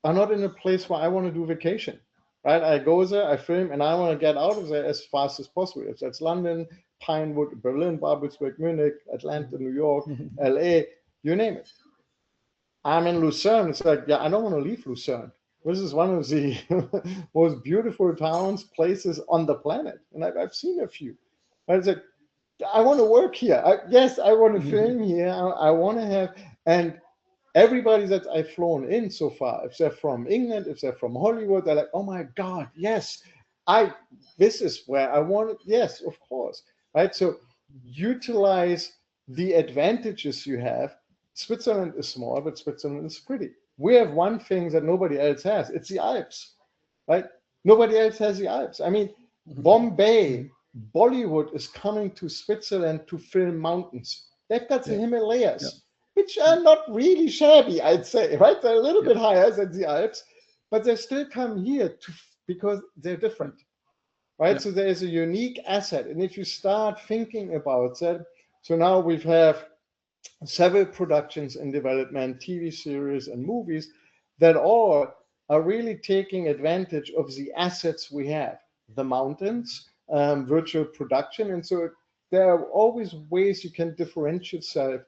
are not in a place where I want to do vacation, right? I go there, I film, and I want to get out of there as fast as possible. If that's London, Pinewood, Berlin, Babelsberg, Munich, Atlanta, New York, LA, you name it. I'm in Lucerne. It's like, yeah, I don't want to leave Lucerne. This is one of the most beautiful towns, places on the planet, and I've seen a few. But it's like, I want to work here. Yes, I want to film here. I want to have, and everybody that I've flown in so far, if they're from England, if they're from Hollywood, they're like, oh my God, yes, this is where I want it. Yes, of course, right? So utilize the advantages you have. Switzerland is small, but Switzerland is pretty. We have one thing that nobody else has. It's the Alps, right? Nobody else has the Alps. I mean, Bombay, Bollywood is coming to Switzerland to film mountains. They've got the Himalayas. which are not really shabby, I'd say, right? They're a little bit higher than the Alps, but they still come here because they're different, right? So there is a unique asset. And if you start thinking about that, so now we have several productions in development, TV series and movies that all are really taking advantage of the assets we have, the mountains, virtual production. And so there are always ways you can differentiate yourself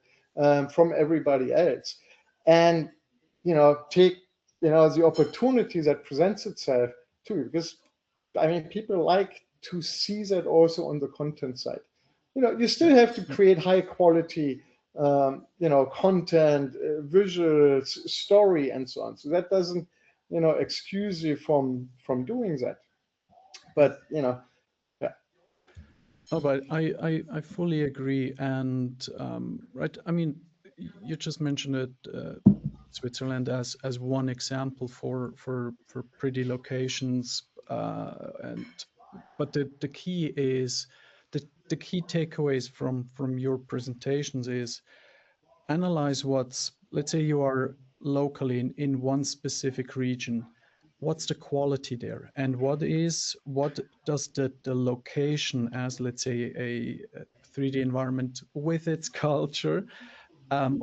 from everybody else. And, take, the opportunity that presents itself too, because I mean, people like to see that also on the content side. You still have to create high quality, content, visuals, story, and so on. So that doesn't, excuse you from doing that. But yeah. Oh, but I fully agree. And right, I mean, you just mentioned it, Switzerland as one example for pretty locations, but the key is the key takeaways from your presentations is analyze what's, let's say you are locally in one specific region, what's the quality there, and what does the location as, let's say, a 3D environment with its culture,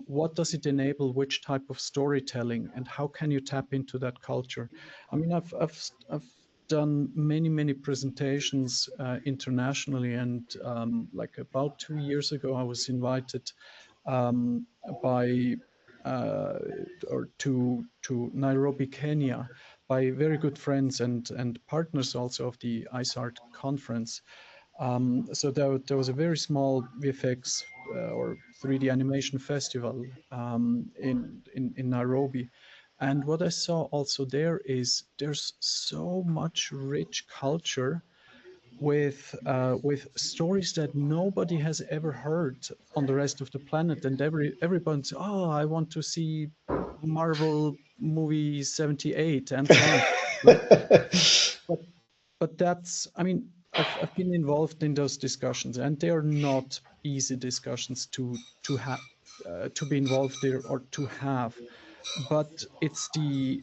what does it enable, which type of storytelling, and how can you tap into that culture? I mean, I've done many presentations internationally, and like about 2 years ago, I was invited by or to Nairobi, Kenya, by very good friends and partners also of the ICE.ART conference. So there was a very small VFX or 3D animation festival in Nairobi. And what I saw also there is there's so much rich culture with stories that nobody has ever heard on the rest of the planet, and everyone's, oh, I want to see Marvel movie 78 and so on, right? But that's, I mean, I've been involved in those discussions, and they are not easy discussions to have to be involved there or to have, but it's the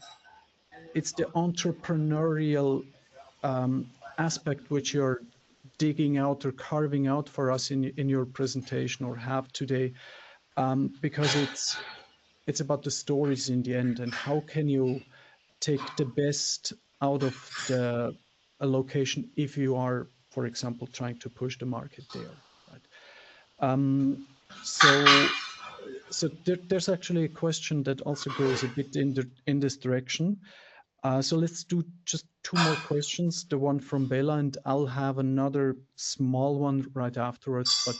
entrepreneurial aspect which you're digging out or carving out for us in your presentation or have today, because it's about the stories in the end, and how can you take the best out of a location if you are, for example, trying to push the market there, right? So there's actually a question that also goes a bit in this direction. So let's do just 2 more questions, the one from Bella, and I'll have another small one right afterwards, but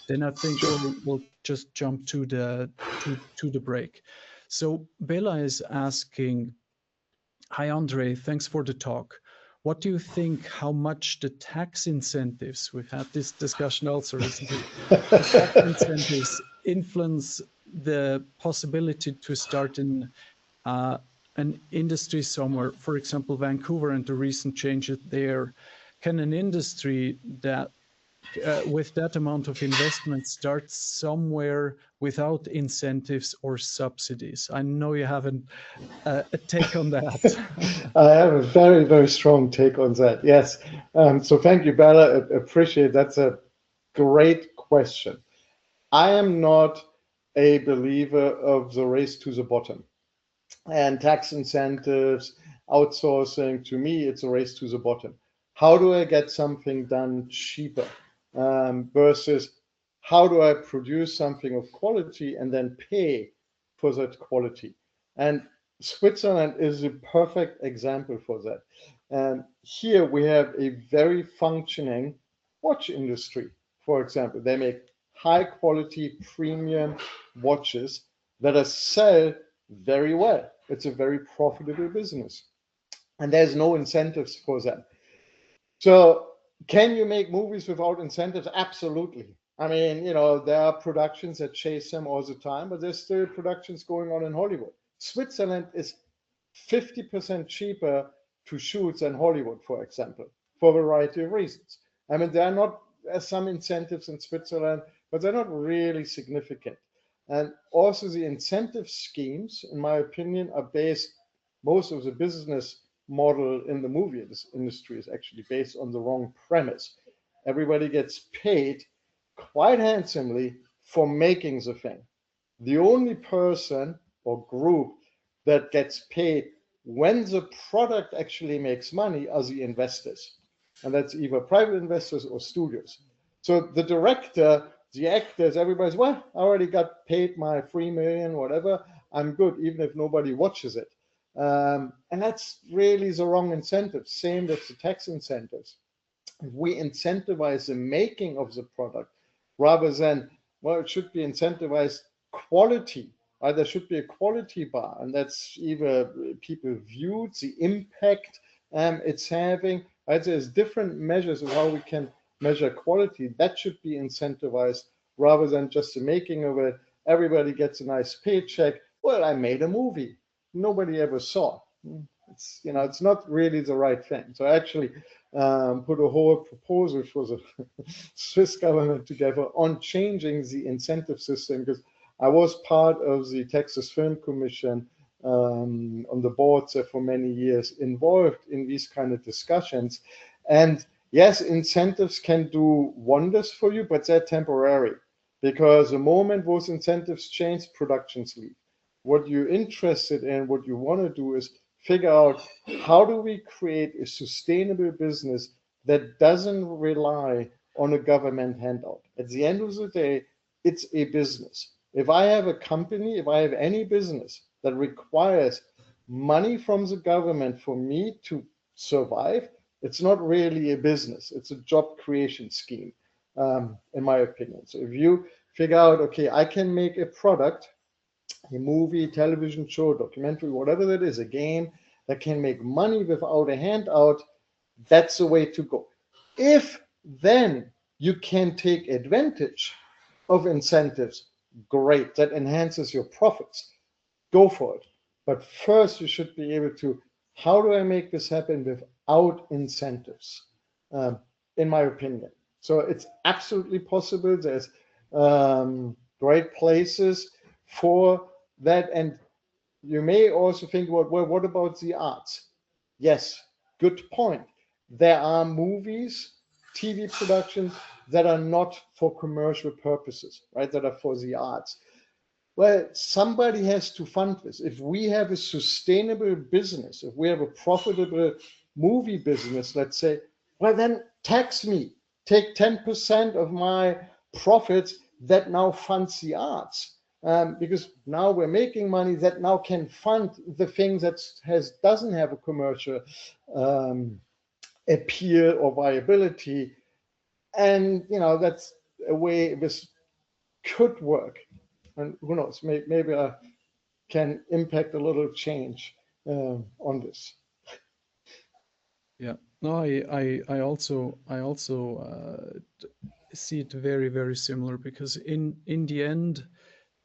then I think we'll just jump to the break. So Bella is asking, hi André, thanks for the talk. What do you think, how much the tax incentives, we've had this discussion also recently, the tax incentives influence the possibility to start in an industry somewhere, for example, Vancouver and the recent changes there? Can an industry that with that amount of investment start somewhere without incentives or subsidies? I know you have a take on that. I have a very, very strong take on that. Yes. So thank you, Bella. Appreciate that's a great question. I am not a believer of the race to the bottom. And tax incentives, outsourcing, to me, it's a race to the bottom. How do I get something done cheaper versus how do I produce something of quality and then pay for that quality? And Switzerland is a perfect example for that. And here we have a very functioning watch industry. For example, they make high quality premium watches that are sell very well. It's a very profitable business. And there's no incentives for that. So can you make movies without incentives? Absolutely. I mean, there are productions that chase them all the time, but there's still productions going on in Hollywood. Switzerland is 50% cheaper to shoot than Hollywood, for example, for a variety of reasons. I mean, there are not some incentives in Switzerland, but they're not really significant. And also the incentive schemes, in my opinion, are based, most of the business model in the movie industry is actually based on the wrong premise. Everybody gets paid quite handsomely for making the thing. The only person or group that gets paid when the product actually makes money are the investors. And that's either private investors or studios. So the director, the actors, everybody's, well, I already got paid my 3 million, whatever. I'm good, even if nobody watches it. And that's really the wrong incentive. Same with the tax incentives. If we incentivize the making of the product rather than, well, it should be incentivized quality. Right? There should be a quality bar, and that's either people viewed the impact it's having. Right? There's different measures of how we can measure quality. That should be incentivized rather than just the making of it. Everybody gets a nice paycheck. Well, I made a movie. Nobody ever saw. It's not really the right thing. So actually, put a whole proposal for the Swiss government together on changing the incentive system, because I was part of the Texas Film Commission on the board there for many years, involved in these kind of discussions. And yes, incentives can do wonders for you, but they're temporary, because the moment those incentives change, productions leave. What you're interested in, what you want to do is figure out, how do we create a sustainable business that doesn't rely on a government handout? At the end of the day, it's a business. If I have a company, if I have any business that requires money from the government for me to survive, it's not really a business. It's a job creation scheme, in my opinion. So if you figure out, okay, I can make a product, a movie, television show, documentary, whatever that is, a game that can make money without a handout, that's the way to go. If then you can take advantage of incentives, great, that enhances your profits, go for it. But first, you should be able to, how do I make this happen without incentives? In my opinion. So it's absolutely possible. There's great places for that. And you may also think about, well, what about the arts? Yes, good point. There are movies, TV productions that are not for commercial purposes, right? That are for the arts. Well, somebody has to fund this. If we have a sustainable business, if we have a profitable movie business, let's say, well, then tax me. Take 10% of my profits that now funds the arts. Because now we're making money that now can fund the thing that doesn't have a commercial appeal or viability. And, that's a way this could work. And who knows, maybe I can impact a little change on this. Yeah, no, I also see it very, very similar, because in the end,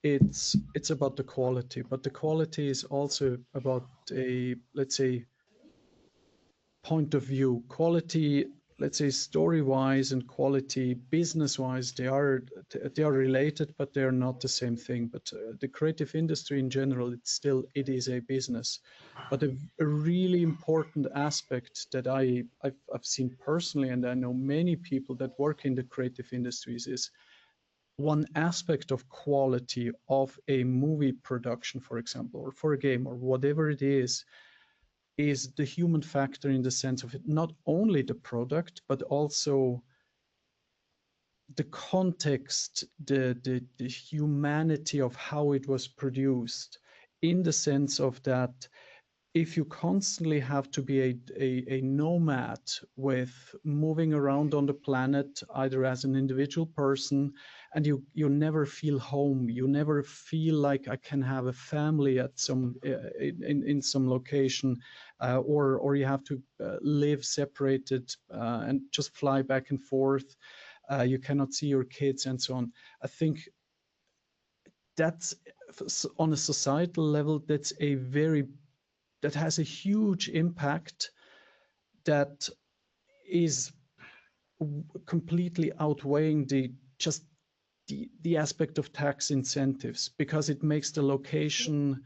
it's about the quality, but the quality is also about a, let's say, point of view. Quality, let's say, story wise, and quality business wise, they are related, but they are not the same thing. But the creative industry in general, it is a business. But a really important aspect that I've seen personally, and I know many people that work in the creative industries, is one aspect of quality of a movie production, for example, or for a game, or whatever it is the human factor, in the sense of it, not only the product, but also the context, the humanity of how it was produced, in the sense of that, if you constantly have to be a nomad, with moving around on the planet, either as an individual person, and you never feel home, you never feel like I can have a family at some in some location, or you have to live separated and just fly back and forth, you cannot see your kids and so on. I think that's, on a societal level, that has a huge impact, that is completely outweighing the just the aspect of tax incentives, because it makes the location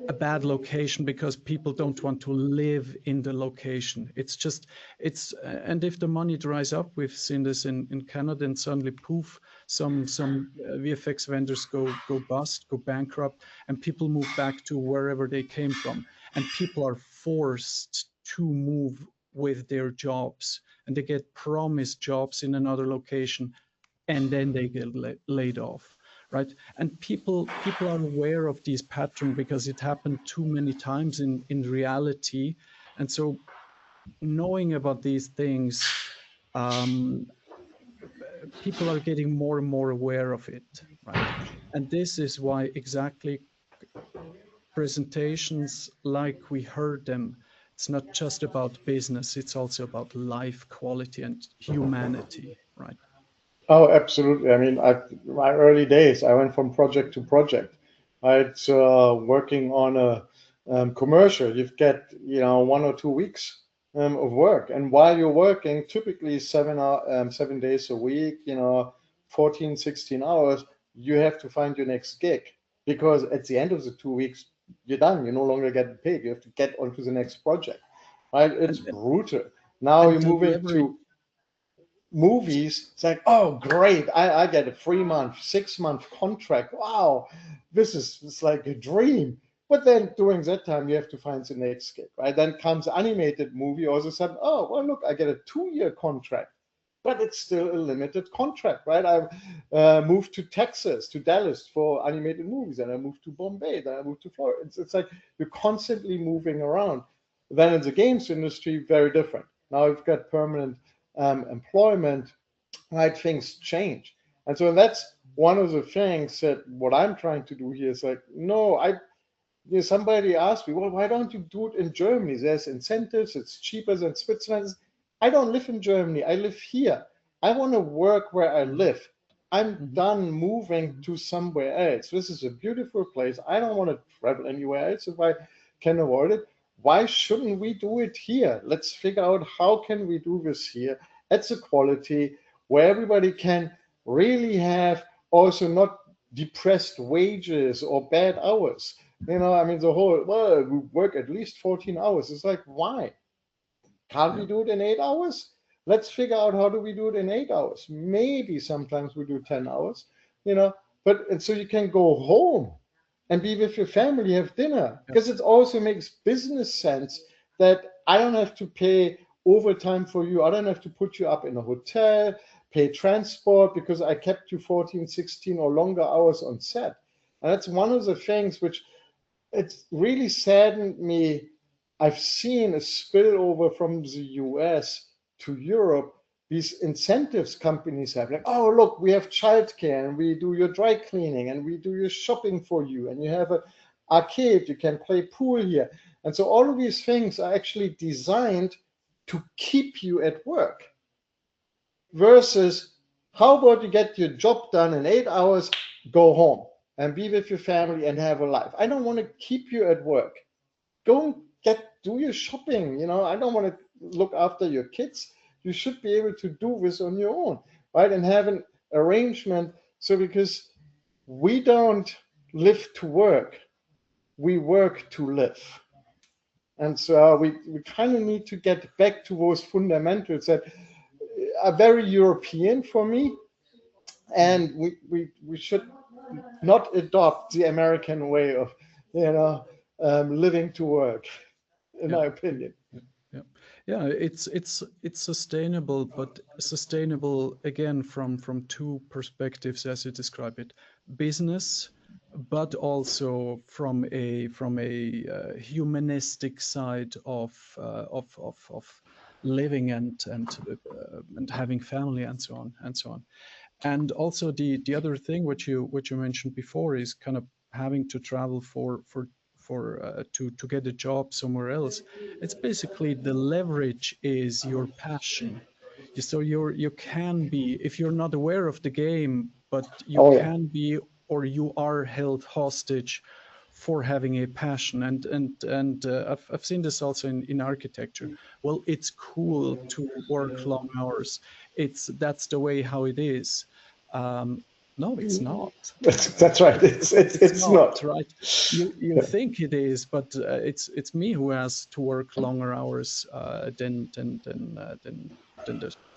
a bad location because people don't want to live in the location. And if the money dries up, we've seen this in Canada, and suddenly poof, some VFX vendors go bust, go bankrupt, and people move back to wherever they came from. And people are forced to move with their jobs, and they get promised jobs in another location, and then they get laid off. Right, and people are aware of these patterns because it happened too many times in reality, and so knowing about these things, people are getting more and more aware of it, right? And this is why exactly presentations like we heard them, it's not just about business, it's also about life quality and humanity, right? Oh, absolutely. I mean, my early days, I went from project to project. I working on a commercial. You've got 1 or 2 weeks of work, and while you're working, typically 7 days a week, 14, 16 hours, you have to find your next gig, because at the end of the 2 weeks, you're done. You no longer get paid. You have to get onto the next project. Right? It's And brutal. Now and you're moving delivering. to movies. It's like, oh great, I get a 3 month, 6 month contract. Wow, it's like a dream. But then during that time you have to find the next gig, right? Then comes animated movie, all of a sudden, oh well, look, I get a 2 year contract, but it's still a limited contract, right? I moved to Texas, to Dallas for animated movies, and I moved to Bombay, then I moved to Florida. It's like you're constantly moving around. Then in the games industry, very different. Now you've got permanent employment, right? Things change. And so that's one of the things that what I'm trying to do here is like, no, somebody asked me, well, why don't you do it in Germany? There's incentives, it's cheaper than Switzerland. I don't live in Germany, I live here. I want to work where I live. I'm Mhm. done moving to somewhere else. This is a beautiful place. I don't want to travel anywhere else if I can avoid it. Why shouldn't we do it here? Let's figure out how can we do this here at the quality where everybody can really have also not depressed wages or bad hours. I mean, the whole, well, we work at least 14 hours. It's like, why? Can't we Yeah. do it in 8 hours? Let's figure out how do we do it in 8 hours. Maybe sometimes we do 10 hours, you know, but and so you can go home and be with your family, have dinner, Yeah. because it also makes business sense that I don't have to pay overtime for you. I don't have to put you up in a hotel, pay transport because I kept you 14, 16 or longer hours on set. And that's one of the things which it's really saddened me. I've seen a spillover from the US to Europe. These incentives companies have, like, oh, look, we have childcare and we do your dry cleaning and we do your shopping for you and you have an arcade, you can play pool here. And so all of these things are actually designed to keep you at work versus how about you get your job done in 8 hours, go home and be with your family and have a life. I don't want to keep you at work. Go and do your shopping. I don't want to look after your kids. You should be able to do this on your own, right? And have an arrangement. So because we don't live to work, we work to live. And so we kind of need to get back to those fundamentals that are very European for me, Mhm. and we should not adopt the American way of living to work, in Yeah. my opinion. Yeah. Yeah. Yeah. It's sustainable, but sustainable again from two perspectives, as you describe it: business, but also from a humanistic side of living and having family and so on and so on. And also the other thing which you mentioned before is kind of having to travel to get a job somewhere else. It's basically the leverage is your passion. So you can be, if you're not aware of the game, but you Oh yeah. can be, or you are held hostage for having a passion. And I've seen this also in architecture. Well, it's cool to work long hours. That's the way how it is. No, it's not. That's right. It's not right. You think it is, but it's me who has to work longer hours than the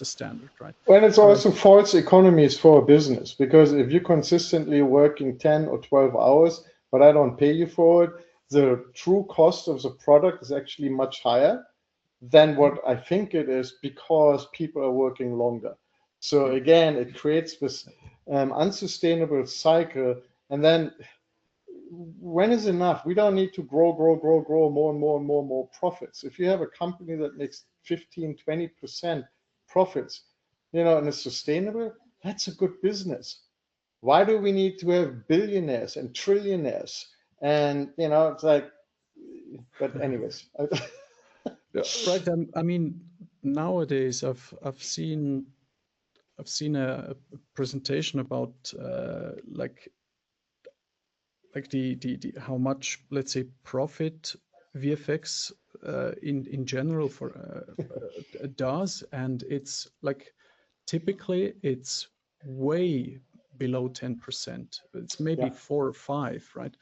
standard, right? When it's also false economies for a business, because if you're consistently working 10 or 12 hours, but I don't pay you for it, the true cost of the product is actually much higher than what I think it is because people are working longer. So again, it creates this unsustainable cycle. And then when is enough? We don't need to grow more and more profits. If you have a company that makes 15, 20% profits, and it's sustainable, that's a good business. Why do we need to have billionaires and trillionaires? And, it's like, but anyways. Right. I mean, nowadays I've seen a presentation about like the how much, let's say, profit VFX in general for does, and it's like typically it's way below 10%. It's maybe 4 or 5, right?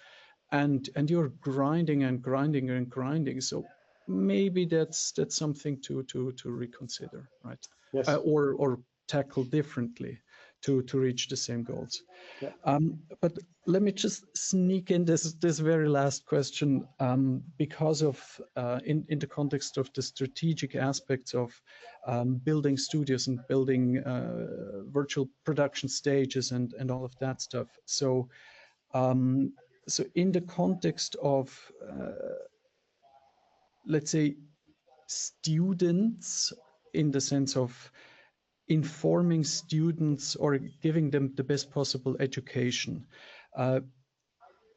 And you're grinding and grinding and grinding. So maybe that's something to reconsider, right? Yes. Or tackle differently to reach the same goals. Yeah. But let me just sneak in this very last question, because of in the context of the strategic aspects of building studios and building virtual production stages and all of that stuff. So so in the context of let's say students, in the sense of informing students or giving them the best possible education.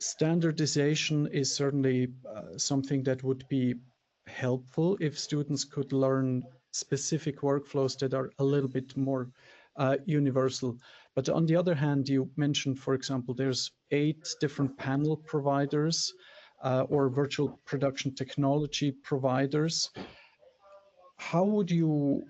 Standardization is certainly something that would be helpful if students could learn specific workflows that are a little bit more universal. But on the other hand, you mentioned, for example, there's 8 different panel providers or virtual production technology providers. How would you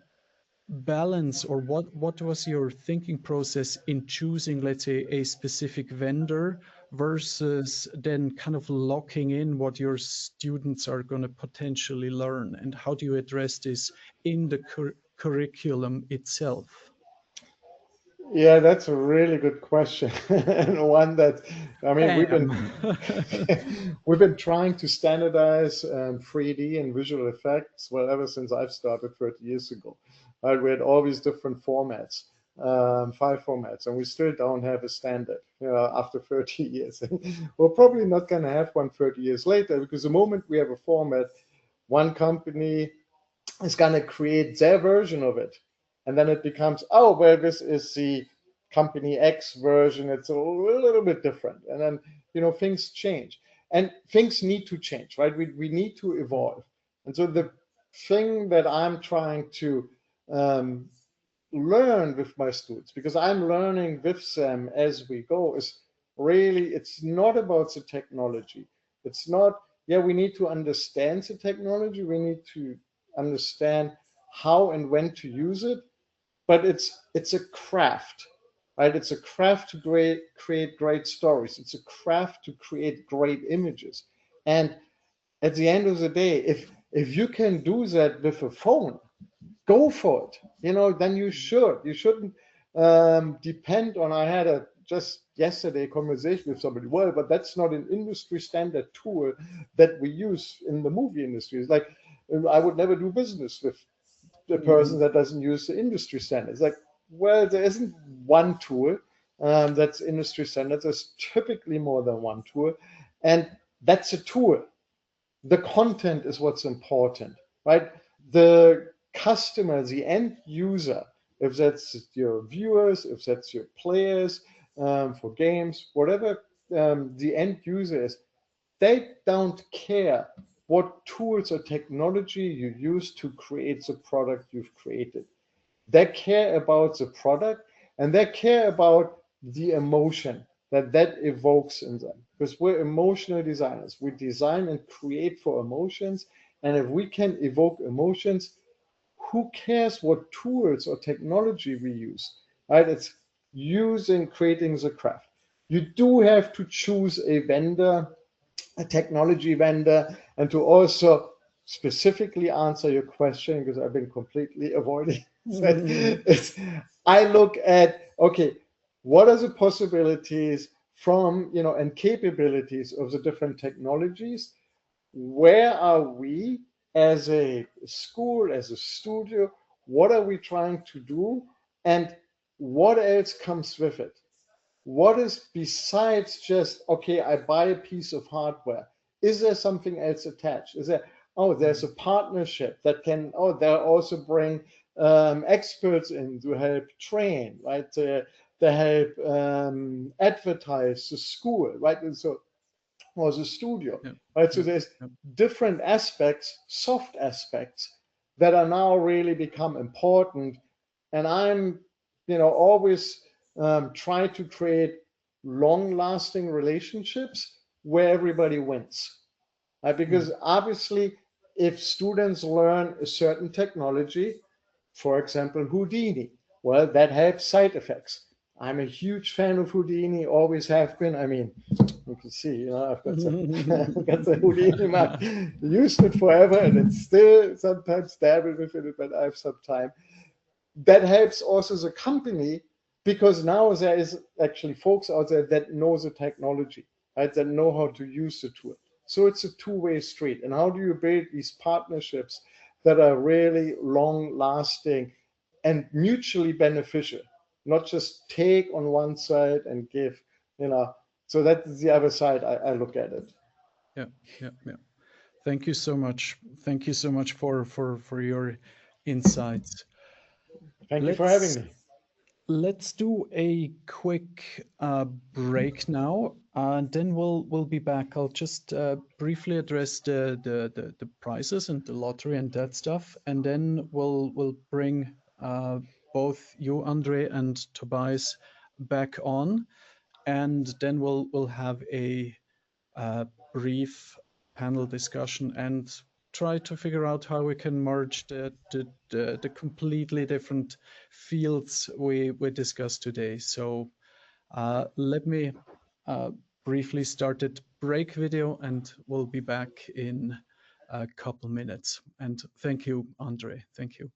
balance, or what was your thinking process in choosing, let's say, a specific vendor versus then kind of locking in what your students are going to potentially learn? And how do you address this in the curriculum itself? Yeah, that's a really good question, and one that, I mean, we've been trying to standardize 3D and visual effects, well, ever since I've started 30 years ago. Right, we had all these different formats, 5 formats, and we still don't have a standard, after 30 years. We're probably not going to have one 30 years later, because the moment we have a format, one company is going to create their version of it. And then it becomes, oh, well, this is the company X version. It's a little bit different. And then, things change. And things need to change, right? We need to evolve. And so the thing that I'm trying to learn with my students, because I'm learning with them as we go, is really, it's not about the technology. It's not, we need to understand the technology. We need to understand how and when to use it, but it's a craft, right? It's a craft to create great stories. It's a craft to create great images. And at the end of the day, if you can do that with a phone, go for it. Then you should. You shouldn't depend on. I had just yesterday conversation with somebody. Well, but that's not an industry standard tool that we use in the movie industry. It's like, I would never do business with a person that doesn't use the industry standards. Like, well, there isn't one tool that's industry standard. There's typically more than one tool, and that's a tool. The content is what's important, right? The customer, the end user, if that's your viewers, if that's your players for games, whatever the end user is, they don't care what tools or technology you use to create the product you've created. They care about the product, and they care about the emotion that evokes in them, because we're emotional designers. We design and create for emotions, and if we can evoke emotions, who cares what tools or technology we use, right? using creating the craft. You do have to choose a vendor, a technology vendor, and to also specifically answer your question, because I've been completely avoiding that. I look at, okay, what are the possibilities from, and capabilities of the different technologies? Where are we as a school, as a studio? What are we trying to do? And what else comes with it? What is besides just, okay, I buy a piece of hardware? Is there something else attached? Is there, oh, there's a partnership that can, oh, they'll also bring experts in to help train, right? To help advertise the school, right? And so, or the studio, right? So there's different aspects, soft aspects, that are now really become important. And I'm, always try to create long-lasting relationships where everybody wins, right? Because obviously, if students learn a certain technology, for example, Houdini, well, that helps side effects. I'm a huge fan of Houdini, always have been. I mean, you can see, I've got I've got the Houdini map, used it forever, and it's still sometimes dabble with it, but I have some time. That helps also the company, because now there is actually folks out there that know the technology, right? That know how to use the tool. So it's a two-way street. And how do you build these partnerships that are really long-lasting and mutually beneficial? Not just take on one side and give, So that's the other side I look at it. Yeah. Thank you so much. Thank you so much for your insights. Thank you for having me. Let's do a quick break now, and then we'll be back. I'll just briefly address the prizes and the lottery and that stuff, and then we'll bring both you, André, and Tobias back on, and then we'll have a brief panel discussion and try to figure out how we can merge the completely different fields we discussed today. So let me briefly start the break video, and we'll be back in a couple minutes. And thank you, André. Thank you.